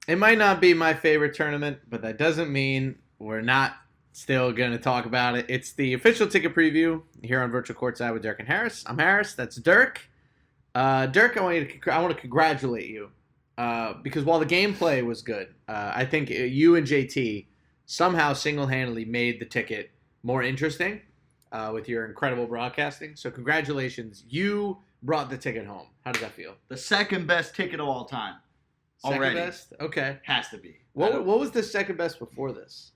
It might not be my favorite tournament, but that doesn't mean we're not still going to talk about it. It's the official ticket preview here on Virtual Courtside with Dirk and Harris. I'm Harris. That's Dirk. Dirk, I want to congratulate you because while the gameplay was good, I think you and JT somehow single-handedly made the ticket more interesting with your incredible broadcasting. So congratulations. You brought the ticket home. How does that feel? The second best ticket of all time. Second Already. best? Okay. Has to be. What was the second best before this?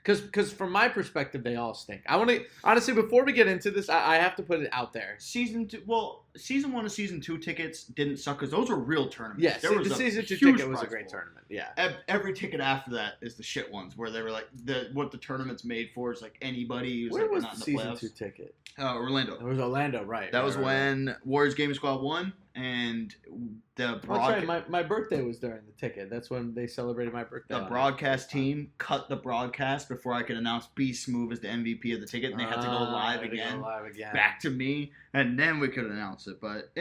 Because from my perspective, they all stink. I want to honestly, before we get into this, I have to put it out there. Season 1 and Season 2 tickets didn't suck because those were real tournaments. Yes, the Season 2 ticket was a great tournament. Yeah. Every ticket after that is the shit ones where they were like what the tournament's made for is like anybody who's Where like was not the in the Season playoffs. 2 ticket? Orlando. It was Orlando, right? That was when Warriors Gaming Squad won, and the That's right. My birthday was during the ticket. That's when they celebrated my birthday. The broadcast team cut the broadcast before I could announce Beast Move as the MVP of the ticket, and they had to go live again. Back to me, and then we could announce it. But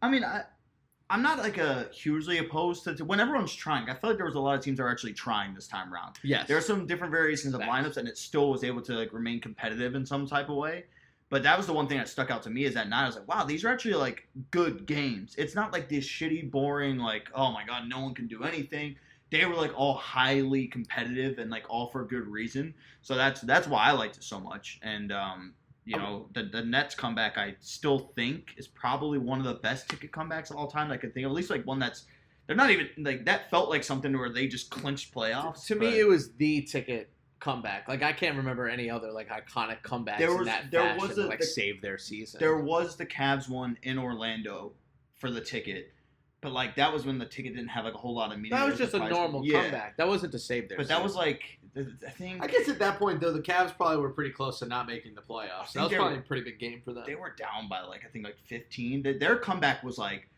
I'm not like a hugely opposed to when everyone's trying. I feel like there was a lot of teams that are actually trying this time around. Yes, there are some different variations of lineups, and it still was able to like remain competitive in some type of way. But that was the one thing that stuck out to me is that night I was like, wow, these are actually like good games. It's not like this shitty, boring, like, oh my god, no one can do anything. They were like all highly competitive and like all for good reason. So that's why I liked it so much. And the Nets comeback I still think is probably one of the best ticket comebacks of all time that I could think of. At least like one that's they're not even like that felt like something where they just clinched playoffs. To me, it was the ticket comeback. Like I can't remember any other like iconic comebacks in that fashion that saved their season. There was the Cavs one in Orlando for the ticket, but like that was when the ticket didn't have like a whole lot of meaning. That was just a normal comeback. That wasn't to save their season. But that was like I think. I guess at that point though, the Cavs probably were pretty close to not making the playoffs. That was probably a pretty big game for them. They were down by like I think like 15. Their comeback was like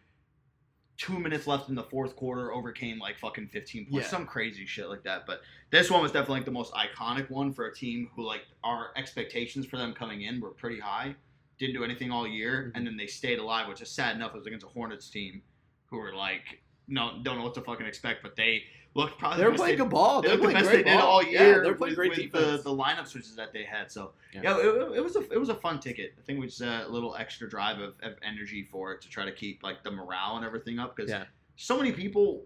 2 minutes left in the fourth quarter, overcame like fucking 15 points, some crazy shit like that. But this one was definitely like the most iconic one for a team who like our expectations for them coming in were pretty high. Didn't do anything all year, and then they stayed alive, which is sad enough. It was against a Hornets team who were like, don't know what to fucking expect, but they looked probably they're playing good ball. They looked the best they did all year. They're playing great defense. The lineup switches that they had. So it was a fun ticket. I think it was a little extra drive of energy for it to try to keep like the morale and everything up because so many people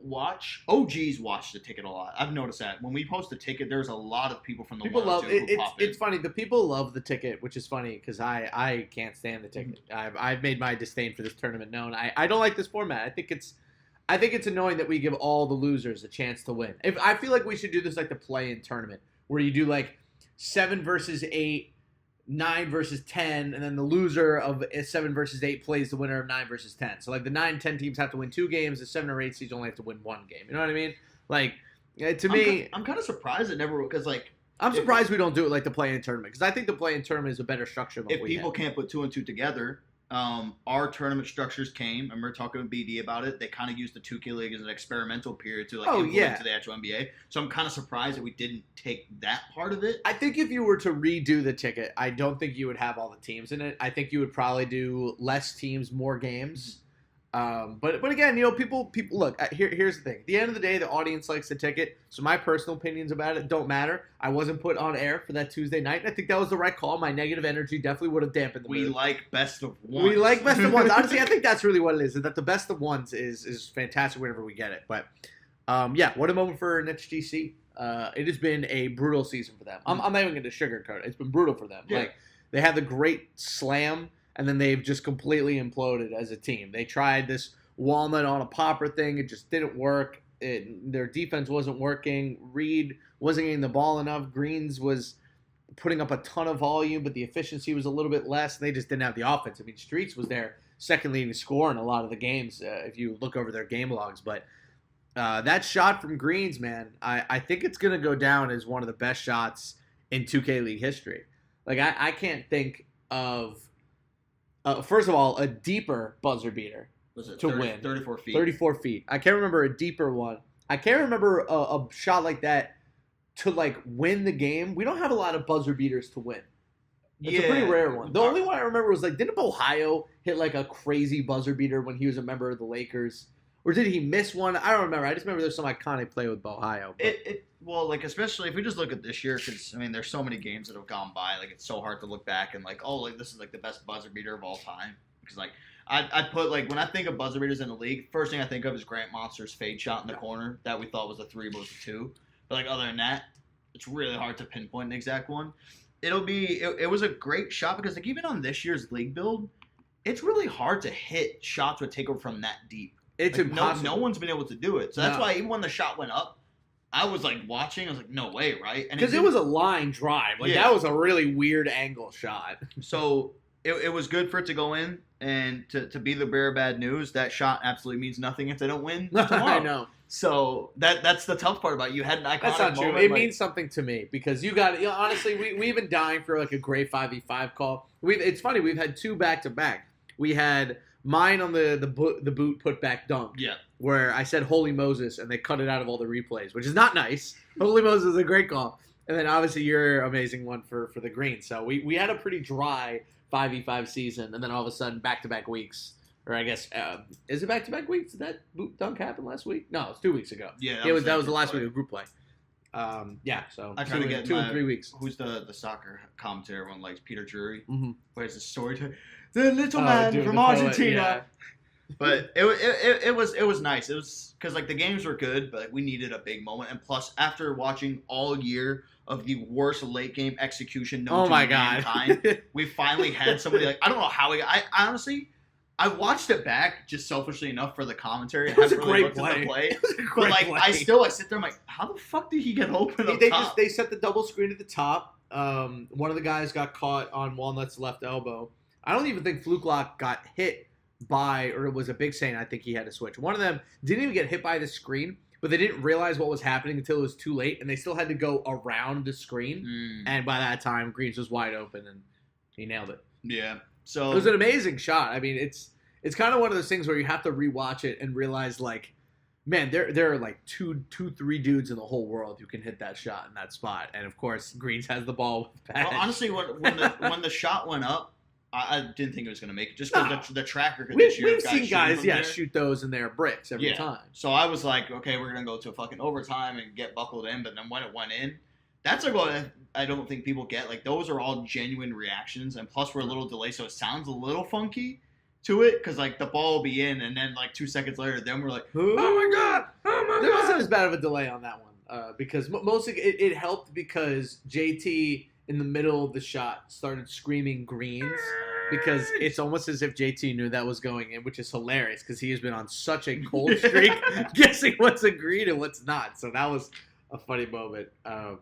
OGs watch the ticket a lot. I've noticed that when we post the ticket, there's a lot of people from the people love it. It's funny. The people love the ticket, which is funny because I can't stand the ticket. I've made my disdain for this tournament known. I don't like this format. I think it's annoying that we give all the losers a chance to win. I feel like we should do this like the play-in tournament, where you do like 7 versus 8, 9 versus 10, and then the loser of 7 versus 8 plays the winner of 9 versus 10. So like the 9 and 10 teams have to win 2 games, the 7 or 8 seeds only have to win 1 game. You know what I mean? Like to me, I'm kind of surprised it never because like I'm surprised we don't do it like the play-in tournament because I think the play-in tournament is a better structure than if people can't put 2 and 2 together. Our tournament structures came, and we were talking with BD about it. They kind of used the 2K League as an experimental period to implement to the actual NBA. So I'm kind of surprised that we didn't take that part of it. I think if you were to redo the ticket, I don't think you would have all the teams in it. I think you would probably do less teams, more games. But again, people look. Here's the thing. At the end of the day, the audience likes the ticket. So my personal opinions about it don't matter. I wasn't put on air for that Tuesday night. And I think that was the right call. My negative energy definitely would have dampened the mood. We like best of ones. We like best of ones. Honestly, I think that's really what it is. That the best of ones is fantastic whenever we get it. But what a moment for Nets GC. It has been a brutal season for them. I'm not even going to sugarcoat it. It's been brutal for them. Yeah. Like they had the great slam. And then they've just completely imploded as a team. They tried this walnut on a popper thing. It just didn't work. Their defense wasn't working. Reed wasn't getting the ball enough. Greens was putting up a ton of volume, but the efficiency was a little bit less. They just didn't have the offense. I mean, Streets was their second leading scorer in a lot of the games if you look over their game logs. But that shot from Greens, man, I think it's going to go down as one of the best shots in 2K League history. Like, I can't think of... first of all, a deeper buzzer beater to win. 34 feet. 34 feet. I can't remember a deeper one. I can't remember a shot like that to, like, win the game. We don't have a lot of buzzer beaters to win. It's a pretty rare one. The only one I remember was, like, didn't Ohio hit, like, a crazy buzzer beater when he was a member of the Lakers? Or did he miss one? I don't remember. I just remember there's some iconic play with Ohio. Well, like, especially if we just look at this year, because, I mean, there's so many games that have gone by. Like, it's so hard to look back and, like, oh, like, this is, like, the best buzzer beater of all time. Because, like, I put, like, when I think of buzzer beaters in the league, first thing I think of is Grant Monster's fade shot in the corner that we thought was a 3 but was a 2. But, like, other than that, it's really hard to pinpoint an exact one. It was a great shot because, like, even on this year's league build, it's really hard to hit shots with takeover from that deep. It's like, impossible. No one's been able to do it. So that's why even when the shot went up, I was like watching. I was like, no way, right? Because it was a line drive. Like that was a really weird angle shot. So it was good for it to go in and to be the bearer of bad news. That shot absolutely means nothing if they don't win tomorrow. I know. So that's the tough part about it. You had an iconic That's not true. moment, It means something to me because you got honestly, we've been dying for like a great 5v5 call. It's funny. We've had 2 back-to-back. We had mine on the boot put back dunk. Yeah. Where I said Holy Moses and they cut it out of all the replays, which is not nice. Holy Moses is a great call. And then obviously your amazing one for the green. So we had a pretty dry 5v5 season, and then all of a sudden back-to-back weeks. Or I guess, is it back-to-back weeks? Did that boot dunk happen last week? No, it's 2 weeks ago. Yeah, that was the last week of group play. So I try to get 2 and 3 weeks. Who's the soccer commentator? Everyone likes Peter Drury. Mm-hmm. Where's the story? The little man from Argentina. Yeah. But it was nice. It was because like the games were good, but like, we needed a big moment. And plus, after watching all year of the worst late game execution known to mankind, we finally had somebody like I don't know how I honestly. I watched it back just selfishly enough for the commentary. I haven't really looked at the play. But like I sit there, I'm like, how the fuck did he get open up top? They set the double screen at the top. One of the guys got caught on Walnut's left elbow. I don't even think Fluke Lock got hit by, or it was a big saying, I think he had to switch. One of them didn't even get hit by the screen, but they didn't realize what was happening until it was too late, and they still had to go around the screen. And by that time, Greens was wide open, and he nailed it. Yeah. So it was an amazing shot. I mean, it's kind of one of those things where you have to rewatch it and realize, like, man, there are like 3 dudes in the whole world who can hit that shot in that spot. And of course, Greens has the ball with Pat. Well, honestly, when the shot went up, I didn't think it was going to make it just because the tracker could We've seen guys, shoot those and they're bricks every time. So I was like, okay, we're going to go to a fucking overtime and get buckled in. But then when it went in, that's like what I don't think people get. Like, those are all genuine reactions. And plus, we're a little delayed, so it sounds a little funky to it because, like, the ball will be in, and then, like, 2 seconds later, then we're like, oh, my God. There wasn't as bad of a delay on that one because mostly it helped because JT, in the middle of the shot, started screaming Greens because it's almost as if JT knew that was going in, which is hilarious because he has been on such a cold streak guessing what's a green and what's not. So that was a funny moment. It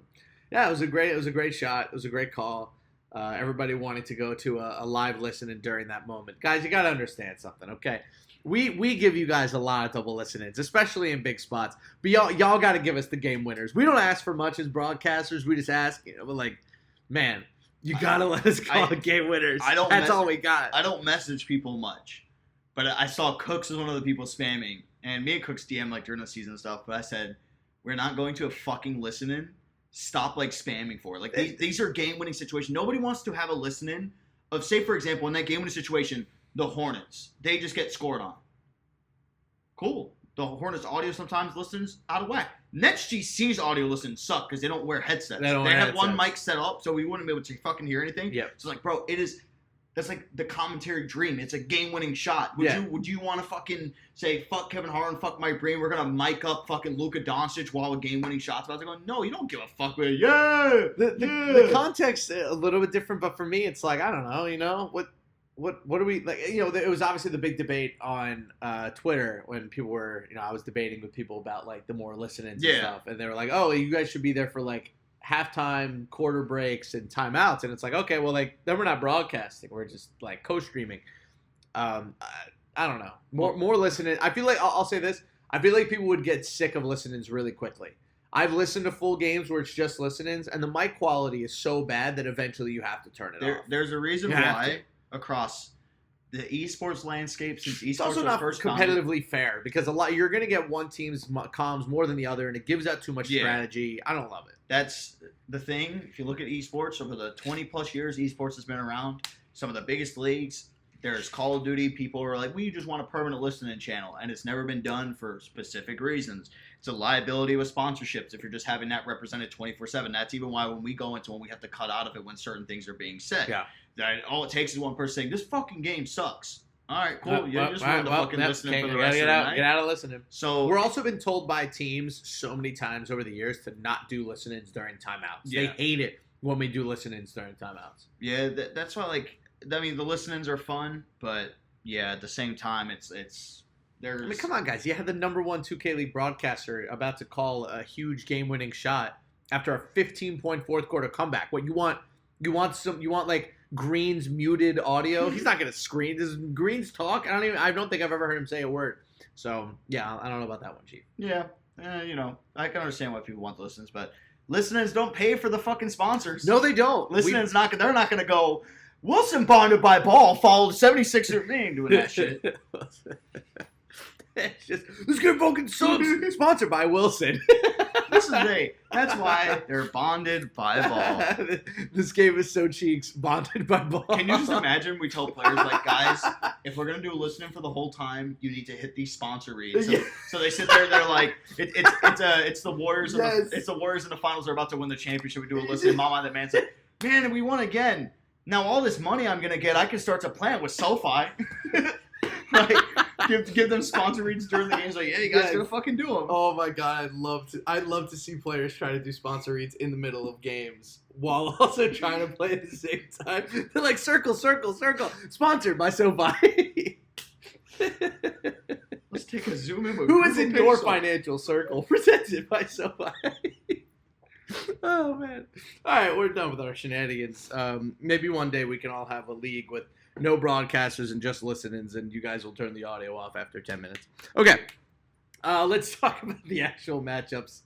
was a great shot. It was a great call. Everybody wanted to go to a live listening during that moment. Guys, you got to understand something, okay? We give you guys a lot of double listen-ins, especially in big spots. But y'all got to give us the game winners. We don't ask for much as broadcasters. We just ask, but like, man, you got to let us call the game winners. That's all we got. I don't message people much. But I saw Cooks as one of the people spamming. And me and Cooks DM like during the season and stuff. But I said, we're not going to a fucking listen-in. Stop like spamming for it. Like these are game-winning situations. Nobody wants to have a listen-in of, say, for example, in that game-winning situation, the Hornets. They just get scored on. Cool. The Hornets audio sometimes listens out of whack. Nets GC's audio listens suck because they don't wear headsets. They have one mic set up, so we wouldn't be able to fucking hear anything. Yep. So like, bro, that's like the commentary dream. It's a game-winning shot. Would you want to fucking say, fuck Kevin Harlan, fuck my brain, we're going to mic up fucking Luka Doncic while a game-winning shot's about to go? No, you don't give a fuck with it. Yeah! The context a little bit different, but for me, it's like, I don't know, what are we, like, it was obviously the big debate on Twitter when people were, I was debating with people about, like, the more listen-ins and stuff, and they were like, oh, you guys should be there for, like, halftime, quarter breaks, and timeouts, and it's like, okay, well, like, then we're not broadcasting, we're just like co-streaming. I don't know, more listening. I feel like I'll say this: I feel like people would get sick of listenings really quickly. I've listened to full games where it's just listenings, and the mic quality is so bad that eventually you have to turn it off. There's a reason why across the esports landscape, since esports it's also not competitively fair because you're going to get one team's comms more than the other, and it gives out too much strategy. I don't love it. That's the thing. If you look at esports over the 20 plus years esports has been around, some of the biggest leagues, There's Call of Duty. People are like, we just want a permanent listening channel, and it's never been done for specific reasons. It's a liability with sponsorships if you're just having that represented 24/7. That's even why when we go into one, we have to cut out of it when certain things are being said. Yeah. That all it takes is one person saying, this fucking game sucks. All right, cool. You just ruined the fucking listening for the rest of the night. Get out of listening. So we're also been told by teams so many times over the years to not do listen-ins during timeouts. Yeah. They hate it when we do listen-ins during timeouts. Yeah, that's why, like, I mean, the listen-ins are fun, but yeah, at the same time, it's there's. I mean, come on, guys! You had the #1 2K League broadcaster about to call a huge game-winning shot after a 15-point fourth quarter comeback. What you want? You want like Green's muted audio? He's not gonna scream. Does Green's talk? I don't think I've ever heard him say a word. So yeah, I don't know about that one, Chief. Yeah, I can understand why people want the listens, but listeners don't pay for the fucking sponsors. No, they don't. Listeners they're not gonna go. Wilson bonded by ball followed 76er being doing that shit. It's just, this game fucking sucks. Sponsored by Wilson. That's why they're bonded by ball. This game is so cheeks, bonded by ball. Can you just imagine we tell players, like, guys, if we're going to do listening for the whole time, you need to hit these sponsor reads. So they sit there, they're like, it's the Warriors. Yes. It's the Warriors in the finals are about to win the championship. We do a listening. Mama, that man said, man, we won again. Now all this money I'm going to get, I can start to plant with SoFi. Like, give them sponsor reads during the games. Like, yeah, you guys gotta fucking do them. Oh my god, I'd love to see players try to do sponsor reads in the middle of games while also trying to play at the same time. They're like, circle, circle, circle. Sponsored by SoFi. Let's take a zoom in. Who is in your financial circle? Presented by SoFi. Oh man! All right, we're done with our shenanigans. Maybe one day we can all have a league with no broadcasters and just listen-ins, and you guys will turn the audio off after 10 minutes. Okay, let's talk about the actual matchups.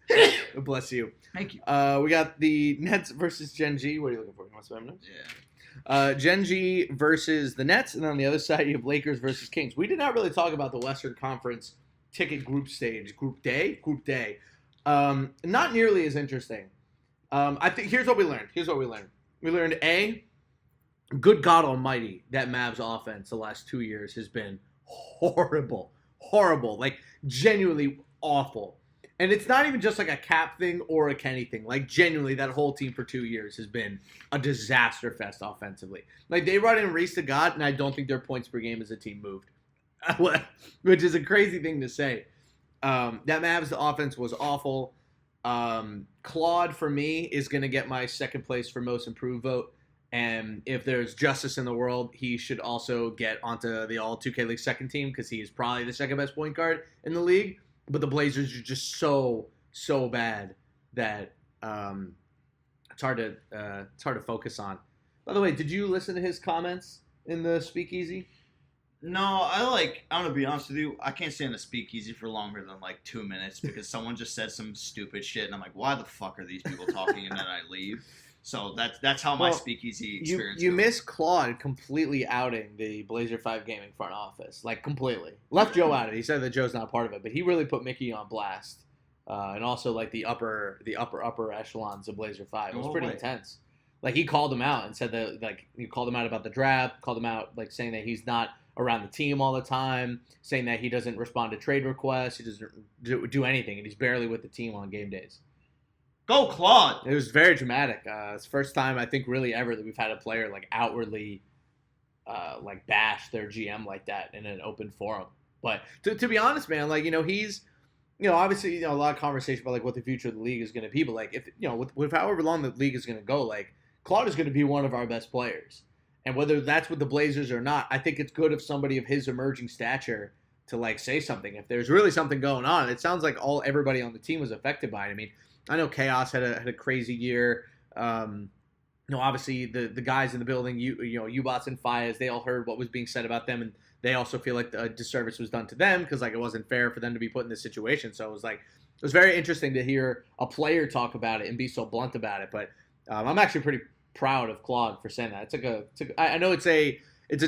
Bless you. Thank you. We got the Nets versus Gen G. What are you looking for? You want some notes? Yeah. Gen G versus the Nets, and on the other side you have Lakers versus Kings. We did not really talk about the Western Conference ticket group stage, group day. Not nearly as interesting. I think here's what we learned. We learned A, good God Almighty, that Mavs offense the last 2 years has been horrible, like genuinely awful. And it's not even just like a Cap thing or a Kenny thing. Like genuinely, that whole team for 2 years has been a disaster fest offensively. Like they brought in Reese to God, and I don't think their points per game as a team moved, which is a crazy thing to say. That Mavs offense was awful. Claude, for me, is going to get my second place for most improved vote. And if there's justice in the world, he should also get onto the All 2K League second team because he is probably the second best point guard in the league. But the Blazers are just so bad that it's hard to focus on. By the way, did you listen to his comments in the speakeasy? No, I'm going to be honest with you. I can't stay in the speakeasy for longer than like 2 minutes because someone just said some stupid shit. And I'm like, why the fuck are these people talking? And then I leave. So that's how my speakeasy experience You goes. miss Claude completely outing the Blazer 5 Gaming front office. Like, completely. Left Joe out of it. He said that Joe's not part of it. But he really put Mickey on blast. And also, like, the upper echelons of Blazer 5. It was pretty intense. Like, he called him out and said that, like, he called him out about the draft, called him out, like, saying that he's not around the team all the time, saying that he doesn't respond to trade requests, he doesn't do anything, and he's barely with the team on game days. Go Claude! It was very dramatic. It's the first time, I think, really ever that we've had a player, like, outwardly, like, bash their GM like that in an open forum. But to be honest, man, like, he's, obviously, a lot of conversation about, like, what the future of the league is going to be. But, like, if, with however long the league is going to go, like, Claude is going to be one of our best players. And whether that's with the Blazers or not, I think it's good of somebody of his emerging stature to, like, say something. If there's really something going on, it sounds like everybody on the team was affected by it. I mean, I know Chaos had a crazy year. Obviously the guys in the building, U-Bots and Fayez, they all heard what was being said about them, and they also feel like a disservice was done to them because, like, it wasn't fair for them to be put in this situation. So it was very interesting to hear a player talk about it and be so blunt about it. But I'm actually pretty proud of Claude for saying that. I know it's a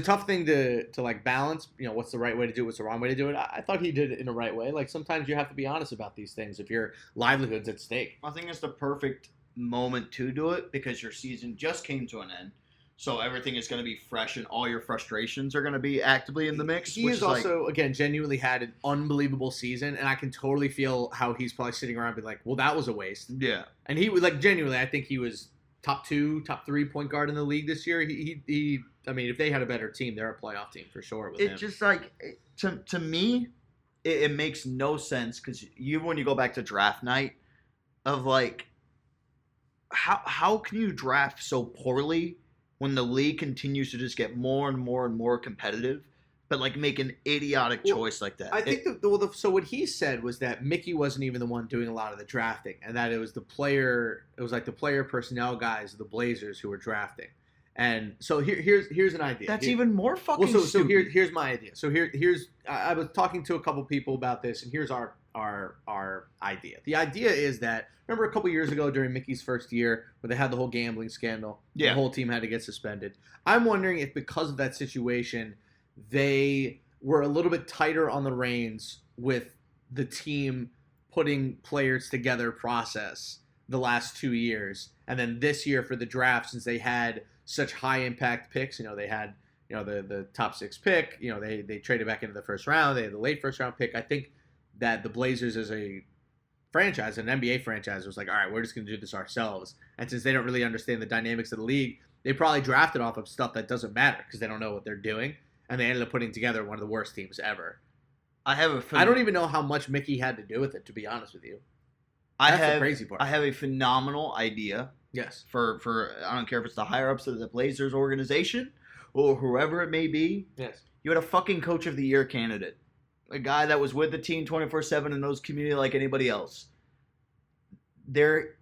tough thing to like balance, what's the right way to do it, what's the wrong way to do it. I thought he did it in the right way. Like, sometimes you have to be honest about these things if your livelihood's at stake. I think it's the perfect moment to do it because your season just came to an end. So everything is going to be fresh, and all your frustrations are going to be actively in the mix. He has also, again, genuinely had an unbelievable season, and I can totally feel how he's probably sitting around being like, well, that was a waste. Yeah. And he was, like, genuinely, I think he was top 2, top 3 point guard in the league this year. He I mean, if they had a better team, they're a playoff team for sure with him. It's just like, to me, it makes no sense, because when you go back to draft night, of like, how can you draft so poorly when the league continues to just get more and more and more competitive, but like make an idiotic choice like that? I think so what he said was that Mickey wasn't even the one doing a lot of the drafting, and that it was the player personnel guys of the Blazers who were drafting. And so here's an idea. That's even more fucking stupid. So here's my idea. So here's I was talking to a couple people about this, and here's our idea. The idea is that, remember a couple years ago during Mickey's first year where they had the whole gambling scandal? Yeah. The whole team had to get suspended. I'm wondering if because of that situation, they were a little bit tighter on the reins with the team putting players together process the last 2 years. And then this year for the draft, since they had such high impact picks, they had, the top 6 pick, they traded back into the first round. They had the late first round pick. I think that the Blazers as a franchise, an NBA franchise, was like, all right, we're just going to do this ourselves. And since they don't really understand the dynamics of the league, they probably drafted off of stuff that doesn't matter because they don't know what they're doing. And they ended up putting together one of the worst teams ever. I don't even know how much Mickey had to do with it, to be honest with you. That's the crazy part. I have a phenomenal idea. Yes. For I don't care if it's the higher ups of the Blazers organization or whoever it may be. Yes. You had a fucking coach of the year candidate. A guy that was with the team 24/7 and knows community like anybody else. They're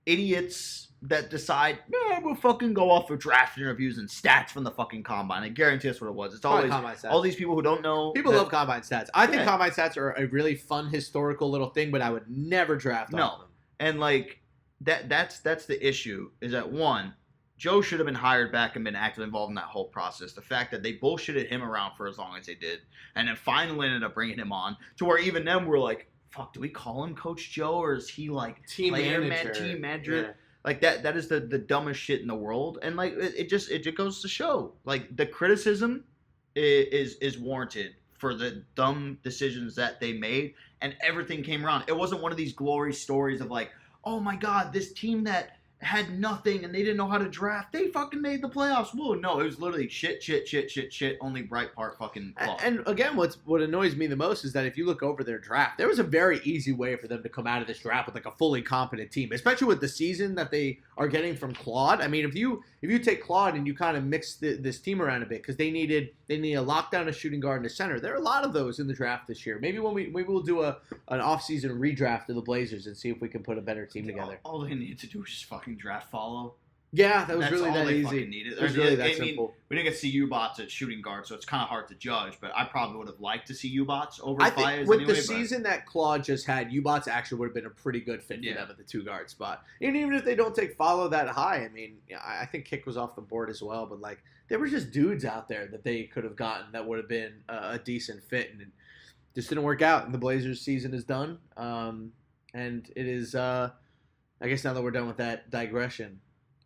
idiots that decide, we'll fucking go off of draft interviews and stats from the fucking combine. I guarantee that's what it was. It's always all these people who don't know. People love combine stats. I think combine stats are a really fun historical little thing, but I would never draft off of them. And like that's the issue, is that one, Joe should have been hired back and been actively involved in that whole process. The fact that they bullshitted him around for as long as they did, and then finally ended up bringing him on, to where even then we're like, fuck, do we call him Coach Joe, or is he like team manager? Yeah. Like that is the dumbest shit in the world. And like it just goes to show, like, the criticism is warranted for the dumb decisions that they made, and everything came around. It wasn't one of these glory stories of like, oh my god, this team that had nothing and they didn't know how to draft, they fucking made the playoffs. Whoa, no, it was literally shit, only bright part fucking flaw. And again, what annoys me the most is that if you look over their draft, there was a very easy way for them to come out of this draft with like a fully competent team, especially with the season that they are getting from Claude. I mean, if you take Claude and you kind of mix this team around a bit, because they need a lockdown, a shooting guard, and a center. There are a lot of those in the draft this year. Maybe we'll do an offseason redraft of the Blazers and see if we can put a better team together. All they need to do is just fucking draft follow. Yeah, that was That's really all that they easy. Fucking needed. It was really that simple. We didn't get to see U-Bots at shooting guard, so it's kind of hard to judge. But I probably would have liked to see U-Bots over I Faiz think with anyway, the season that Claude just had, U-Bots actually would have been a pretty good fit for them at the 2-guard spot. And even if they don't take follow that high, I mean, I think Kick was off the board as well. But like, there were just dudes out there that they could have gotten that would have been a decent fit, and it just didn't work out. And the Blazers season is done, and it is. I guess now that we're done with that digression,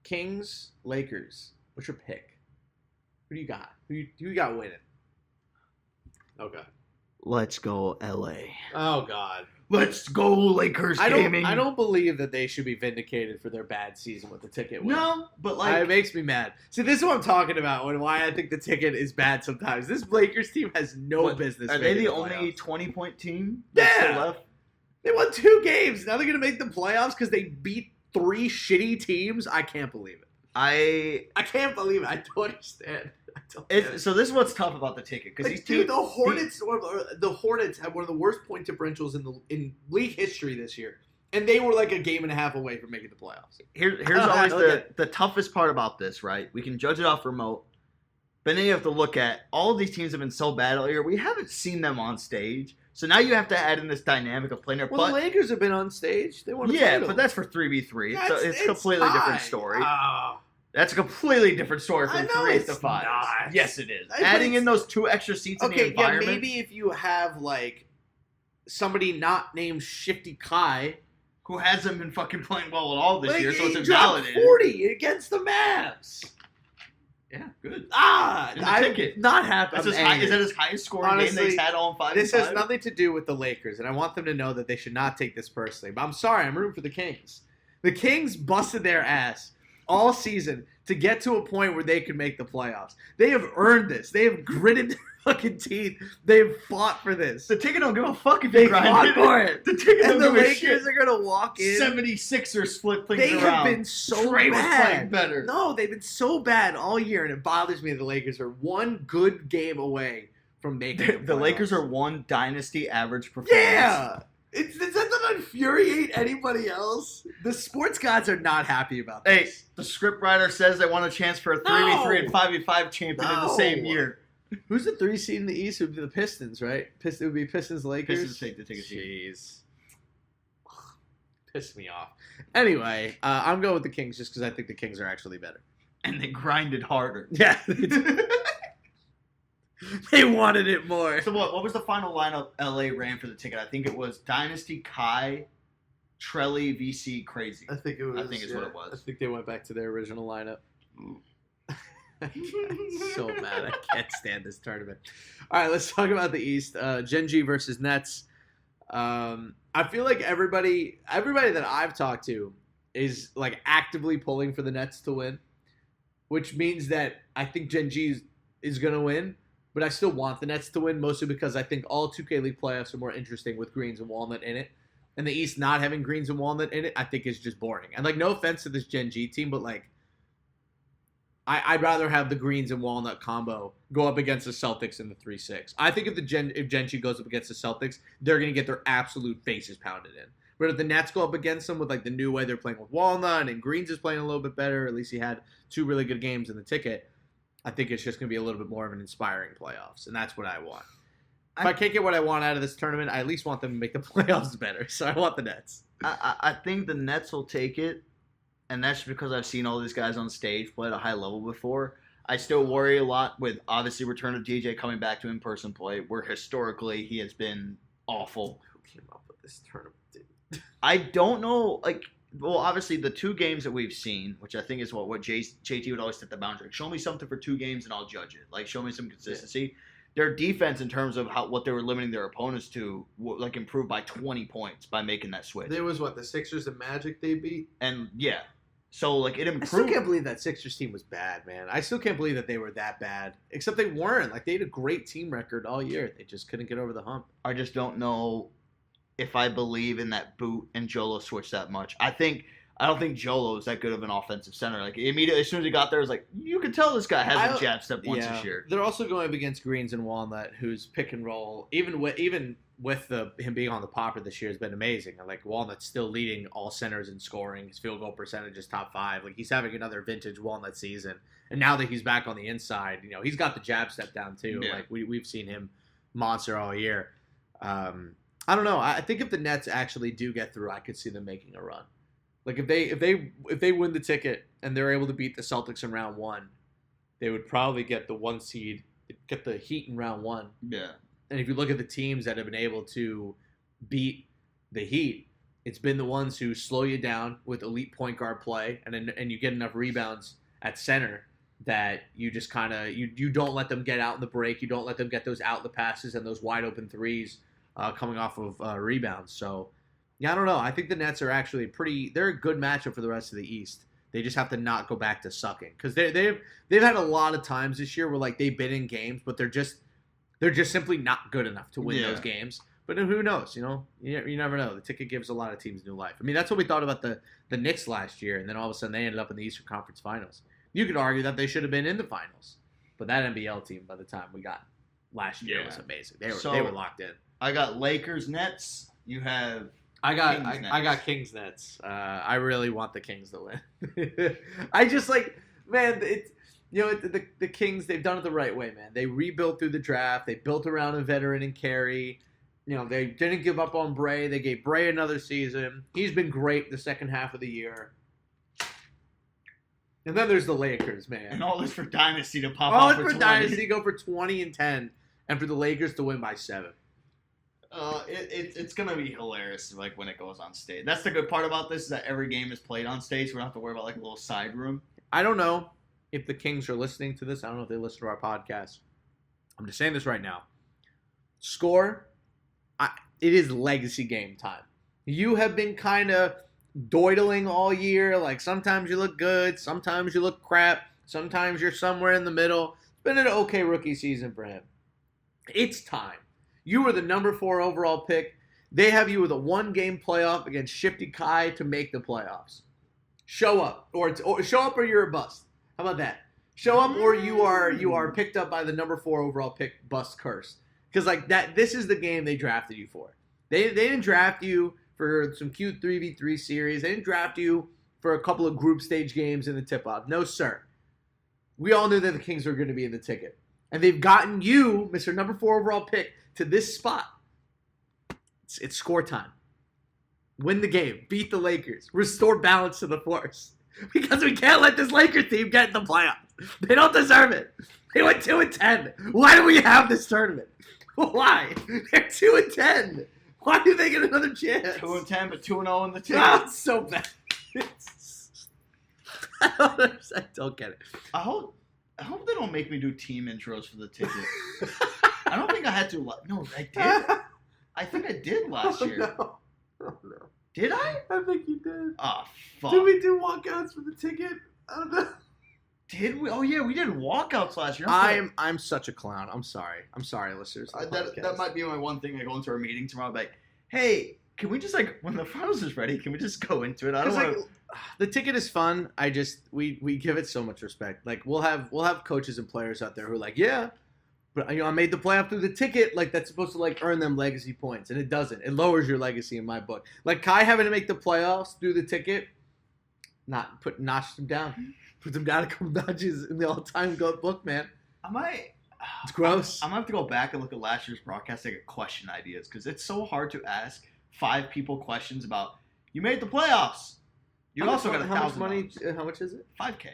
Kings, Lakers. What's your pick? Who do you got? Who you got winning? Okay. Let's go, LA. Oh God. Let's go, Lakers. I don't believe that they should be vindicated for their bad season with the ticket win. No, but like, it makes me mad. See, this is what I'm talking about. Why I think the ticket is bad sometimes. This Lakers team has no business. Are they the only 20-point team that's still left? They won 2 games. Now they're gonna make the playoffs because they beat 3 shitty teams. I can't believe it. I can't believe it. I don't understand. So this is what's tough about the ticket, because the Hornets had one of the worst point differentials in league history this year, and they were like a game and a half away from making the playoffs. Here's always the toughest part about this, right? We can judge it off remote, but then you have to look at all of these teams have been so bad all year. We haven't seen them on stage, so now you have to add in this dynamic of playing there. Well, the Lakers have been on stage. They won a title. But that's for 3v3. So it's a completely different story. That's a completely different story from 3 to 5. Not. Yes, it is. Adding in those 2 extra seats in the environment. Yeah, maybe if you have like somebody not named Shifty Kai, who hasn't been fucking playing well at all this year, so it's invalidated. 40 against the Mavs. Yeah, good. I'm ticket. not happy. Is that his highest scoring game they've had all 5? This has nothing to do with the Lakers, and I want them to know that they should not take this personally. But I'm sorry, I'm rooting for the Kings. The Kings busted their ass all season to get to a point where they could make the playoffs. They have earned this. They have gritted their fucking teeth. They have fought for this. The ticket don't give a fuck if they you grind fought for it. The ticket and don't the give a shit. Lakers are gonna walk in. 76ers split things they around. They have been so Trey was bad. playing better. No, they've been so bad all year, and it bothers me that the Lakers are one good game away from making the Lakers are one dynasty average performance. Yeah. Does that not infuriate anybody else? The sports gods are not happy about this. Hey, the scriptwriter says they want a chance for a 3v3 and 5v5 champion in the same year. Who's the 3 seed in the East? It would be the Pistons, right? It would be Pistons, Lakers. Pistons take the ticket. Jeez. Pissed me off. Anyway, I'm going with the Kings just because I think the Kings are actually better. And they grinded harder. Yeah. They wanted it more. So what was the final lineup LA ran for the ticket? I think it was Dynasty, Kai, Trelly, VC, Crazy. I think what it was. I think they went back to their original lineup. So mad. I can't stand this tournament. All right, let's talk about the East. Genji versus Nets. I feel like everybody that I've talked to is like actively pulling for the Nets to win, which means that I think Genji is going to win. But I still want the Nets to win, mostly because I think all 2K League playoffs are more interesting with Greens and Walnut in it. And the East not having Greens and Walnut in it, I think is just boring. And, like, no offense to this Gen G team, but, like, I'd rather have the Greens and Walnut combo go up against the Celtics in the 3-6. I think if Gen G goes up against the Celtics, they're going to get their absolute faces pounded in. But if the Nets go up against them with, like, the new way they're playing with Walnut and Greens is playing a little bit better, at least he had 2 really good games in the ticket, I think it's just going to be a little bit more of an inspiring playoffs, and that's what I want. If I can't get what I want out of this tournament, I at least want them to make the playoffs better, so I want the Nets. I think the Nets will take it, and that's because I've seen all these guys on stage play at a high level before. I still worry a lot with, obviously, return of DJ coming back to in-person play, where historically he has been awful. Who came up with this tournament, dude? I don't know, like... Well, obviously, the 2 games that we've seen, which I think is what JT would always set the boundary. Show me something for 2 games and I'll judge it. Like, show me some consistency. Yeah. Their defense, in terms of what they were limiting their opponents to, like, improved by 20 points by making that switch. There was, the Sixers and Magic they beat? And, yeah. So, like, it improved. I still can't believe that Sixers team was bad, man. I still can't believe that they were that bad. Except they weren't. Like, they had a great team record all year. They just couldn't get over the hump. I just don't know if I believe in that boot and Jolo switch that much. I don't think Jolo is that good of an offensive center. Like, immediately, as soon as he got there, it was like, you could tell this guy hasn't jab stepped once this year. They're also going up against Greens and Walnut, whose pick and roll, even with him being on the popper this year, has been amazing. And, like, Walnut's still leading all centers in scoring. His field goal percentage is top 5. Like, he's having another vintage Walnut season. And now that he's back on the inside, he's got the jab step down, too. Yeah. Like, we've seen him monster all year. I don't know. I think if the Nets actually do get through, I could see them making a run. Like, if they win the ticket and they're able to beat the Celtics in round 1, they would probably get the 1 seed, get the Heat in round 1. Yeah. And if you look at the teams that have been able to beat the Heat, it's been the ones who slow you down with elite point guard play, and you get enough rebounds at center that you just kind of you don't let them get out in the break, you don't let them get those outlet passes and those wide open threes coming off of rebounds. So. Yeah, I don't know. I think the Nets are actually they're a good matchup for the rest of the East. They just have to not go back to sucking. Because they've had a lot of times this year where, like, they've been in games, but they're just simply not good enough to win those games. But who knows, you never know. The ticket gives a lot of teams new life. I mean, that's what we thought about the Knicks last year, and then all of a sudden they ended up in the Eastern Conference Finals. You could argue that they should have been in the finals. But that NBL team, by the time we got last year, was amazing. They were locked in. I got Lakers, Nets. You have... I got Kings Nets. I really want the Kings to win. I just man, it's the Kings, they've done it the right way, man. They rebuilt through the draft. They built around a veteran in Carey. They didn't give up on Bray. They gave Bray another season. He's been great the second half of the year. And then there's the Lakers, man. And all this for Dynasty to pop off for 20. All this for Dynasty go for 20 and 10, and for the Lakers to win by 7. It's gonna be hilarious, like, when it goes on stage. That's the good part about this, is that every game is played on stage. So we don't have to worry about, like, a little side room. I don't know. if the Kings are listening to this. I don't know if they listen to our podcast. I'm just saying this right now. Score. It is legacy game time. You have been kind of doidling all year. Like, sometimes you look good. Sometimes you look crap. Sometimes you're somewhere in the middle. It's been an okay rookie season for him. It's time. You were the number 4 overall pick. They have you with a 1-game playoff against Shifty Kai to make the playoffs. Show up. Or show up or you're a bust. How about that? Show up or you are picked up by the number 4 overall pick, bust curse. Because like that, this is the game they drafted you for. They didn't draft you for some cute 3v3 series. They didn't draft you for a couple of group stage games in the tip-off. No, sir. We all knew that the Kings were going to be in the ticket. And they've gotten you, Mr. number 4 overall pick, to this spot. It's score time. Win the game. Beat the Lakers. Restore balance to the force. Because we can't let this Lakers team get in the playoffs. They don't deserve it. They went 2-10. Why do we have this tournament? Why? They're 2-10. Why do they get another chance? 2-10, but 2-0 in the team. Oh, it's so bad. I don't get it. I hope they don't make me do team intros for the ticket. I don't think I had to. No, I did. I think I did last year. No. Oh, no. Did I? I think you did. Oh, fuck. Did we do walkouts for the ticket? I don't know. Did we? Oh, yeah, we did walkouts last year. I'm such a clown. I'm sorry, listeners. That might be my one thing. I go into our meeting tomorrow. I'm like, hey, can we just when the finals is ready, can we just go into it? I don't want to. The ticket is fun. We give it so much respect. Like we'll have coaches and players out there who are like, yeah, but I made the playoff through the ticket. Like that's supposed to earn them legacy points, and it doesn't. It lowers your legacy in my book. Like Kai having to make the playoffs through the ticket, notched him down. Put them down a couple notches in the all-time GOAT book, man. It's gross. I'm gonna have to go back and look at last year's broadcast to get question ideas because it's so hard to ask 5 people questions about you made the playoffs. You also got $1,000. How much money? How much is it? $5,000.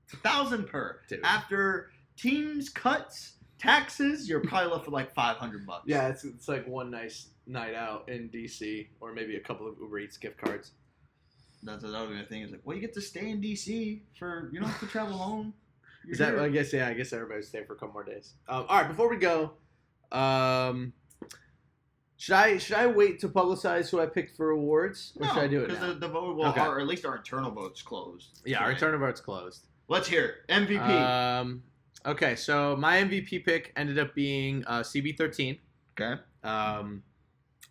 It's $1,000 per. Dude. After teams cuts, taxes, you're probably left with like $500. Yeah, it's like one nice night out in DC, or maybe a couple of Uber Eats gift cards. That's another thing. Is like, well, you get to stay in DC for you don't have to travel home. Is that? I guess everybody's staying for a couple more days. All right, before we go, should I wait to publicize who I picked for awards, or should I do it now? Because the vote, or at least our internal vote's closed. Yeah, our internal vote's closed. Let's hear it. MVP. Okay, so my MVP pick ended up being CB13. Okay.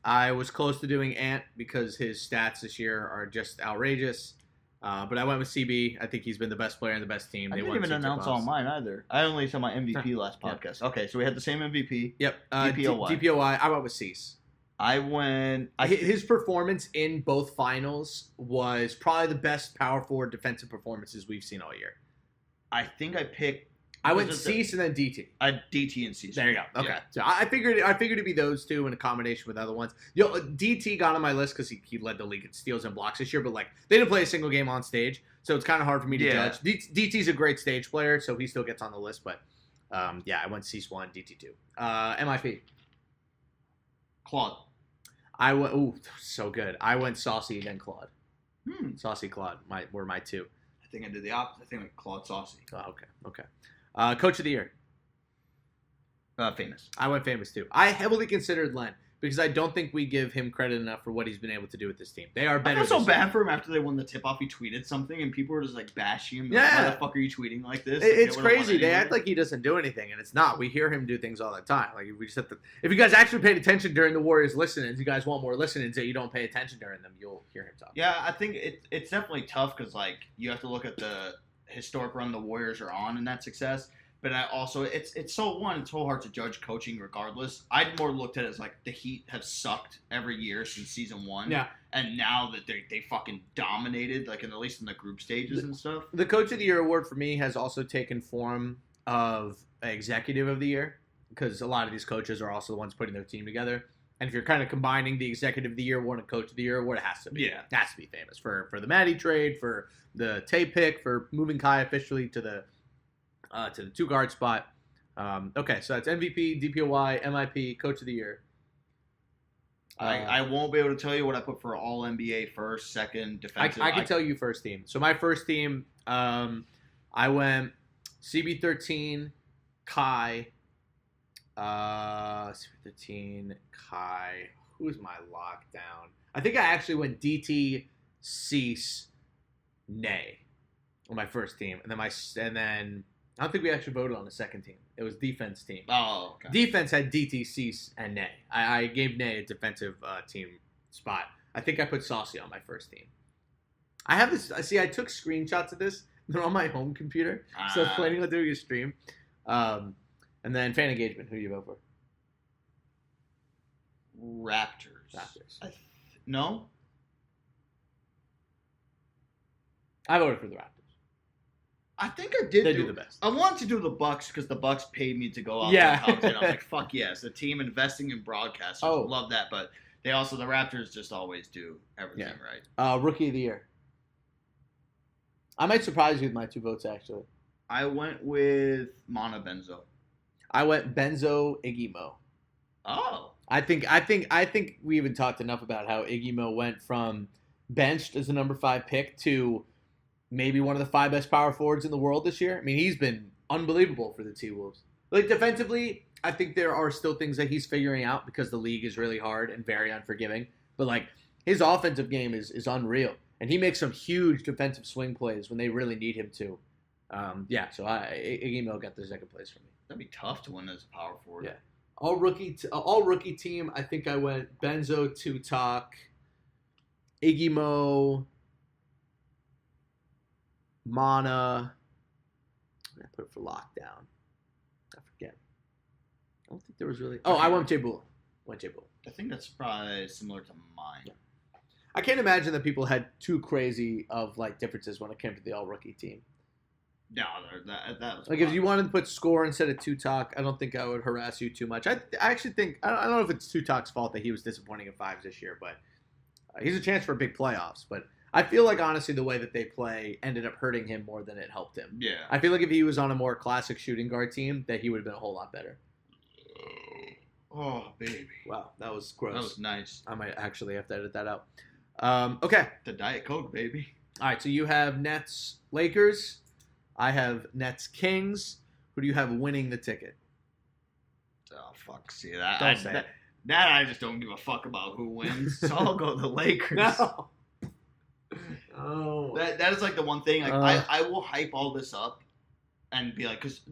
I was close to doing Ant because his stats this year are just outrageous. But I went with CB. I think he's been the best player on the best team. I didn't even announce all mine either. I only said my MVP last podcast. Yeah. Okay, so we had the same MVP. Yep. DPOY. DPOY. I went with Cease. His performance in both finals was probably the best power forward defensive performances we've seen all year. I think I picked. I went Cease and then DT. DT and Cease. There you go. Okay. Yeah. So I figured it'd be those two in a combination with other ones. DT got on my list because he led the league in steals and blocks this year, but they didn't play a single game on stage, so it's kind of hard for me to judge. DT's a great stage player, so he still gets on the list, but I went Cease 1, DT 2. MIP. Claude. So good. I went Saucy then Claude. Saucy Claude were my 2. I think I did the opposite. I think I went Claude Saucy. Oh, okay. Coach of the year. Famous. I went Famous too. I heavily considered Len because I don't think we give him credit enough for what he's been able to do with this team. They are better. I feel so bad for him after they won the tip-off. He tweeted something and people were just bashing him. Yeah. Why the fuck are you tweeting like this? It's crazy. They act like he doesn't do anything, and it's not. We hear him do things all the time. Like we just have to. If you guys actually paid attention during the Warriors listenings, you guys want more listenings that you don't pay attention during them, you'll hear him talk. Yeah, I think it's definitely tough because you have to look at the historic run the Warriors are on and that success. But it's so hard to judge coaching regardless. I'd more looked at it as the Heat have sucked every year since season 1. Yeah. And now that they fucking dominated, at least in the group stages and stuff. The Coach of the Year award for me has also taken form of Executive of the Year because a lot of these coaches are also the ones putting their team together. And if you're kind of combining the Executive of the Year award and Coach of the Year award, it has to be. Yeah. It has to be Famous for the Maddie trade, for the Tay pick, for moving Kai officially to the 2-guard spot. Okay, so that's MVP, DPOY, MIP, Coach of the Year. I won't be able to tell you what I put for all NBA first, second, defensive. I can tell you first team. So my first team, I went CB13, Kai. CB13, Kai. Who's my lockdown? I think I actually went DT, Cease, Nay on my first team, and then I don't think we actually voted on the second team. It was defense team. Oh, okay. Defense had DT, Cease, and Nay. I gave Nay a defensive team spot. I think I put Saucy on my first team. I have this. See, I took screenshots of this. They're on my home computer, so I was planning on doing a stream. And then fan engagement. Who do you vote for? Raptors. No? I voted for the Raptors. I think I did. They do the best. I wanted to do the Bucks because the Bucks paid me to go out. Yeah. And I was like, fuck yes, the team investing in broadcasters. Oh. Love that. But the Raptors just always do everything right. Rookie of the year. I might surprise you with my 2 votes actually. I went with Mana Benzo. I went Benzo Iggy Mo. Oh. I think we even talked enough about how Iggy Mo went from benched as the number 5 pick to maybe one of the 5 best power forwards in the world this year. I mean, he's been unbelievable for the T-Wolves. Like, defensively, I think there are still things that he's figuring out because the league is really hard and very unforgiving. But, like, his offensive game is unreal. And he makes some huge defensive swing plays when they really need him to. So Iggy Mo got the second place for me. That'd be tough to win as a power forward. Yeah. All rookie team, I think I went Benzo, Tutok, Iggy Mo, Mana. I put it for lockdown. I forget. I don't think there was really. Oh, I went Jay Bula. I think that's probably similar to mine. Yeah. I can't imagine that people had too crazy of like differences when it came to the all rookie team. No, that was like if you wanted to put score instead of Tutok, I don't think I would harass you too much. I actually think I don't know if it's Tutok's fault that he was disappointing at 5s this year, but he's a chance for big playoffs. But I feel like honestly the way that they play ended up hurting him more than it helped him. Yeah. I feel like if he was on a more classic shooting guard team, that he would have been a whole lot better. Oh baby! Wow, that was gross. That was nice. I might actually have to edit that out. Okay. The Diet Coke, baby. All right, so you have Nets Lakers. I have Nets Kings. Who do you have winning the ticket? Oh fuck! See that? Don't say it. That I just don't give a fuck about who wins. So I'll go the Lakers. No. Oh. That is like the one thing. Like I will hype all this up and be like, because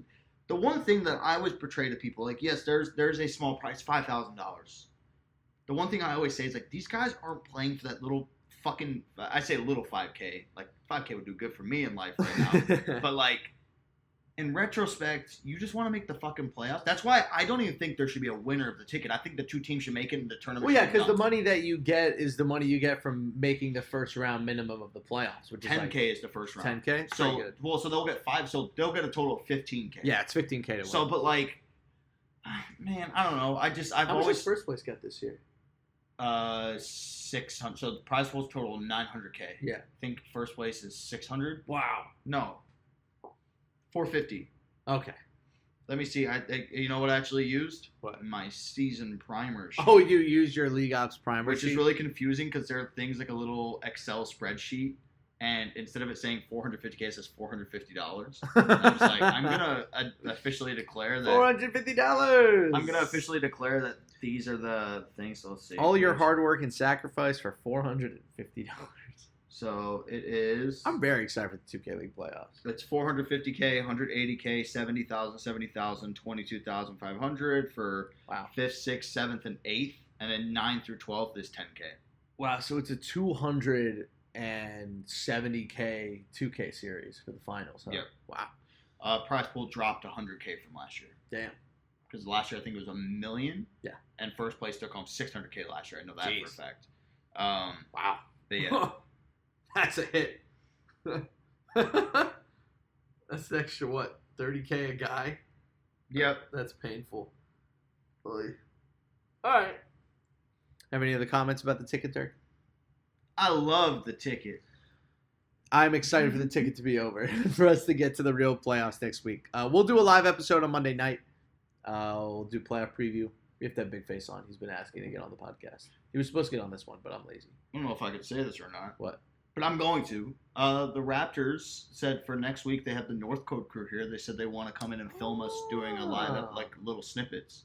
the one thing that I always portray to people, like, yes, there's a small price, $5,000. The one thing I always say is like, these guys aren't playing for that little fucking. I say little 5K. Like 5K would do good for me in life right now. But like, in retrospect, you just want to make the fucking playoffs. That's why I don't even think there should be a winner of the ticket. I think the 2 teams should make it in the tournament. Well, yeah, because the money that you get is the money you get from making the first round minimum of the playoffs, which 10K is like is the first round. 10K. So so they'll get 5. So they'll get a total of 15K. Yeah, it's 15K to win. So, but like, man, I don't know. I've How always much does first place get this year? 600. So the prize pool's total 900K. Yeah. I think first place is 600. Wow. No. 450. Okay. Let me see. You know what I actually used? What? My season primer sheet. Oh, you used your League Ops primer Which sheet? is really confusing because there are things like a little Excel spreadsheet, and instead of it saying 450K, it says $450. And I'm just like, I'm gonna officially declare that $450. I'm gonna officially declare that these are the things. So let's see. All your hard work and sacrifice for $450. So it is. I'm very excited for the 2K League playoffs. It's 450K, 180K, 70,000, 70,000, 22,500 for 5th, 6th, 7th, and 8th, and then 9 through 12th is 10K. Wow, so it's a 270K 2K series for the finals. Huh? Yep. Wow. Prize pool dropped 100K from last year. Damn. Because last year I think it was $1 million. Yeah. And first place took home 600K last year. I know that for a fact. Wow. But yeah. That's a hit. That's an extra, what, 30K a guy? Yep. That's painful. Really. All right. Have any other comments about the ticket, Dirk? I love the ticket. I'm excited for the ticket to be over, for us to get to the real playoffs next week. We'll do a live episode on Monday night. We'll do playoff preview. We have to have Big Face on. He's been asking to get on the podcast. He was supposed to get on this one, but I'm lazy. I don't know if I could say this or not. What? But I'm going to. The Raptors said for next week they have the North Code crew here. They said they want to come in and film us doing a lineup, like little snippets.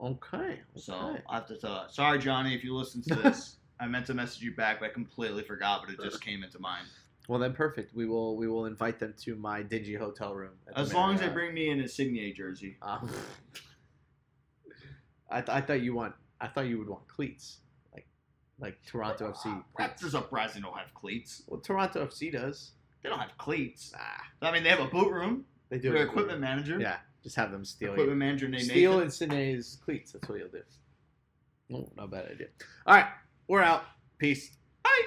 Okay. So I have to sorry, Johnny, if you listen to this. I meant to message you back, but I completely forgot, but it just came into mind. Well, then perfect. We will invite them to my dingy hotel room. As long as they bring me in a Signia jersey. I thought you would want cleats, like Toronto FC. Raptors uprising don't have cleats. Well, Toronto FC does. They don't have cleats. I mean, they have a boot room. They do. Their equipment manager. Yeah, just have them steal. Equipment manager named Steal and Sine's cleats. That's what you'll do. Oh, not a bad idea. All right, we're out. Peace. Bye.